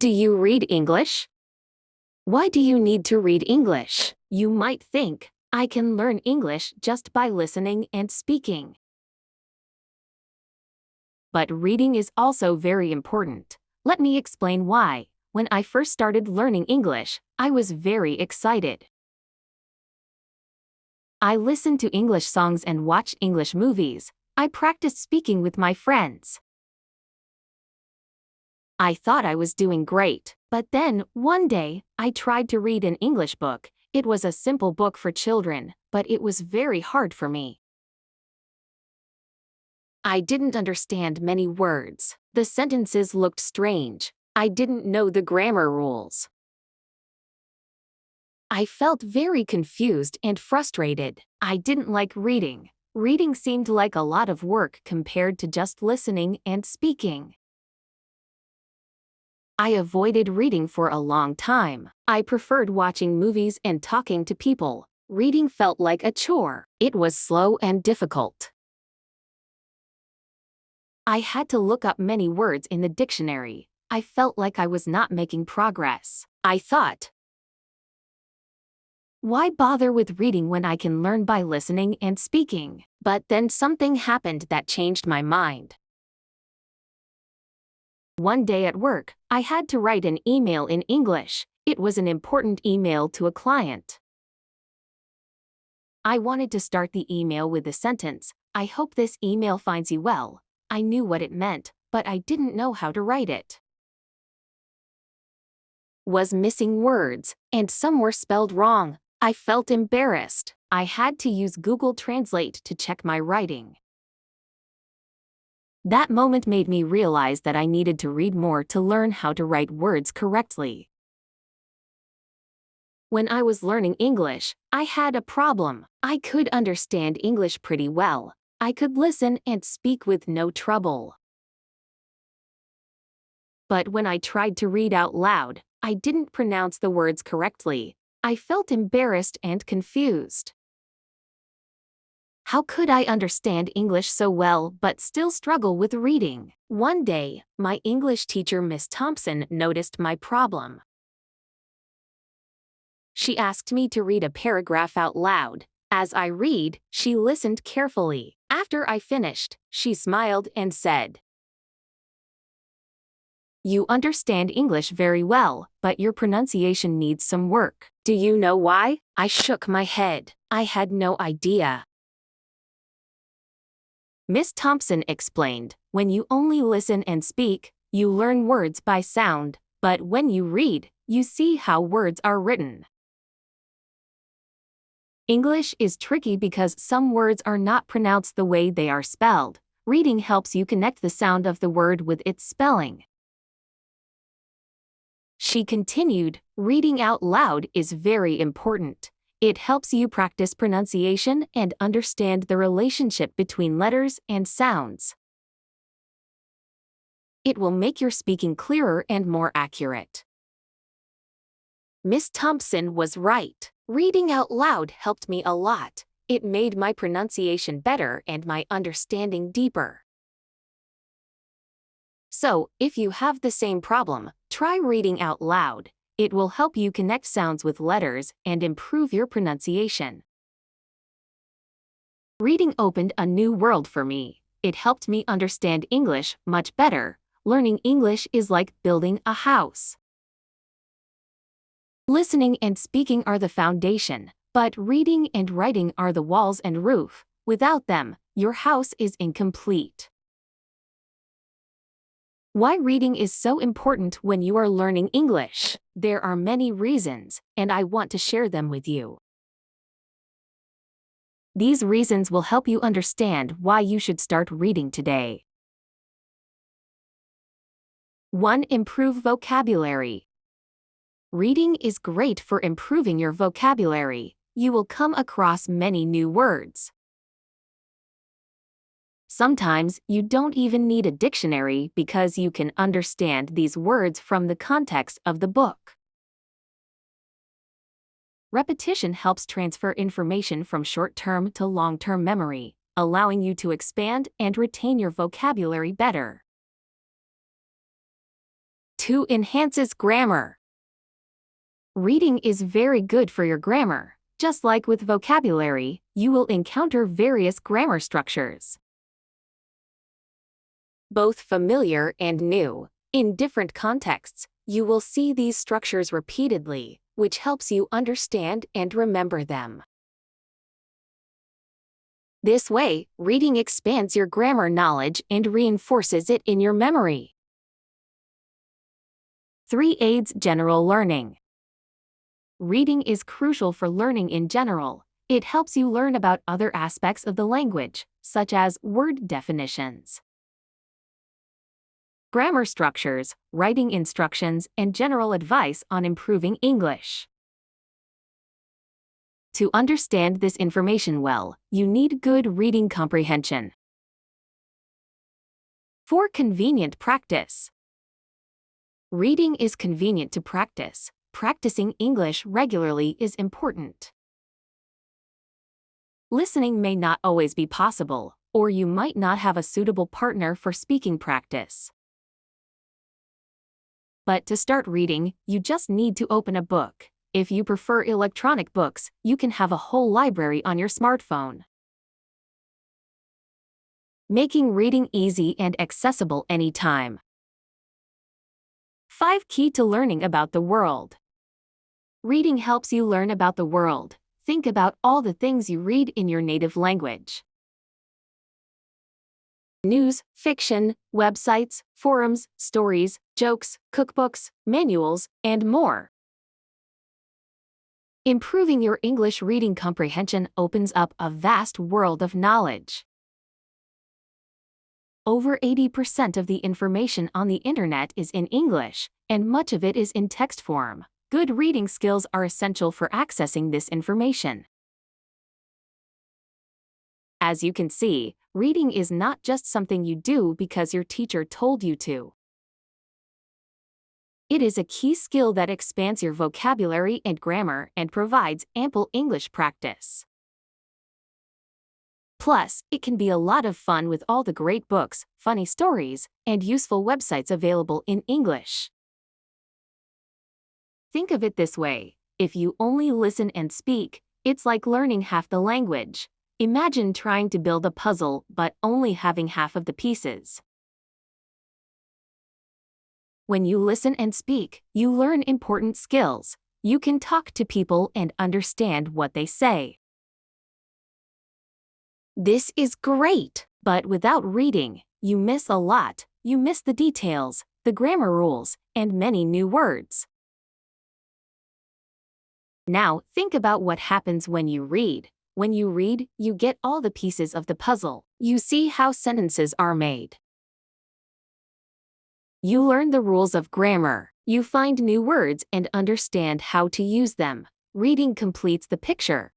Do you read English? Why do you need to read English? You might think, I can learn English just by listening and speaking. But reading is also very important. Let me explain why. When I first started learning English, I was very excited. I listened to English songs and watched English movies. I practiced speaking with my friends. I thought I was doing great, but then, one day, I tried to read an English book. It was a simple book for children, but it was very hard for me. I didn't understand many words. The sentences looked strange. I didn't know the grammar rules. I felt very confused and frustrated. I didn't like reading. Reading seemed like a lot of work compared to just listening and speaking. I avoided reading for a long time. I preferred watching movies and talking to people. Reading felt like a chore. It was slow and difficult. I had to look up many words in the dictionary. I felt like I was not making progress. I thought, why bother with reading when I can learn by listening and speaking? But then something happened that changed my mind. One day at work, I had to write an email in English. It was an important email to a client. I wanted to start the email with the sentence, "I hope this email finds you well." I knew what it meant, but I didn't know how to write it. Was missing words, and some were spelled wrong. I felt embarrassed. I had to use Google Translate to check my writing. That moment made me realize that I needed to read more to learn how to write words correctly. When I was learning English, I had a problem. I could understand English pretty well. I could listen and speak with no trouble. But when I tried to read out loud, I didn't pronounce the words correctly. I felt embarrassed and confused. How could I understand English so well but still struggle with reading? One day, my English teacher Miss Thompson noticed my problem. She asked me to read a paragraph out loud. As I read, she listened carefully. After I finished, she smiled and said, "You understand English very well, but your pronunciation needs some work. Do you know why?" I shook my head. I had no idea. Miss Thompson explained, when you only listen and speak, you learn words by sound, but when you read, you see how words are written. English is tricky because some words are not pronounced the way they are spelled. Reading helps you connect the sound of the word with its spelling. She continued, reading out loud is very important. It helps you practice pronunciation and understand the relationship between letters and sounds. It will make your speaking clearer and more accurate. Miss Thompson was right. Reading out loud helped me a lot. It made my pronunciation better and my understanding deeper. So, if you have the same problem, try reading out loud. It will help you connect sounds with letters and improve your pronunciation. Reading opened a new world for me. It helped me understand English much better. Learning English is like building a house. Listening and speaking are the foundation, but reading and writing are the walls and roof. Without them, your house is incomplete. Why reading is so important when you are learning English? There are many reasons, and I want to share them with you. These reasons will help you understand why you should start reading today. 1. Improve vocabulary. Reading is great for improving your vocabulary. You will come across many new words. Sometimes you don't even need a dictionary because you can understand these words from the context of the book. Repetition helps transfer information from short-term to long-term memory, allowing you to expand and retain your vocabulary better. 2. Enhances grammar. Reading is very good for your grammar. Just like with vocabulary, you will encounter various grammar structures, both familiar and new. In different contexts, you will see these structures repeatedly, which helps you understand and remember them. This way, reading expands your grammar knowledge and reinforces it in your memory. 3. Aids general learning. Reading is crucial for learning in general. It helps you learn about other aspects of the language, such as word definitions, grammar structures, writing instructions, and general advice on improving English. To understand this information well, you need good reading comprehension. 4. Convenient practice. Reading is convenient to practice. Practicing English regularly is important. Listening may not always be possible, or you might not have a suitable partner for speaking practice. But to start reading, you just need to open a book. If you prefer electronic books, you can have a whole library on your smartphone. Making reading easy and accessible anytime. 5. Key to learning about the world. Reading helps you learn about the world. Think about all the things you read in your native language: news, fiction, websites, forums, stories, jokes, cookbooks, manuals, and more. Improving your English reading comprehension opens up a vast world of knowledge. Over 80% of the information on the internet is in English, and much of it is in text form. Good reading skills are essential for accessing this information. As you can see, reading is not just something you do because your teacher told you to. It is a key skill that expands your vocabulary and grammar and provides ample English practice. Plus, it can be a lot of fun with all the great books, funny stories, and useful websites available in English. Think of it this way: if you only listen and speak, it's like learning half the language. Imagine trying to build a puzzle but only having half of the pieces. When you listen and speak, you learn important skills. You can talk to people and understand what they say. This is great, but without reading, you miss a lot. You miss the details, the grammar rules, and many new words. Now, think about what happens when you read. When you read, you get all the pieces of the puzzle. You see how sentences are made. You learn the rules of grammar. You find new words and understand how to use them. Reading completes the picture.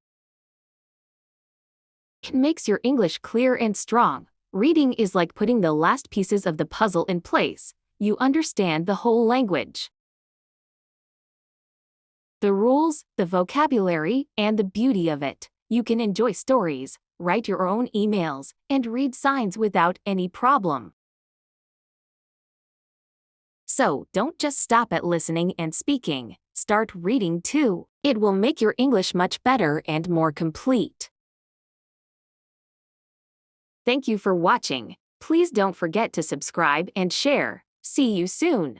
It makes your English clear and strong. Reading is like putting the last pieces of the puzzle in place. You understand the whole language: the rules, the vocabulary, and the beauty of it. You can enjoy stories, write your own emails, and read signs without any problem. So, don't just stop at listening and speaking. Start reading too. It will make your English much better and more complete. Thank you for watching. Please don't forget to subscribe and share. See you soon.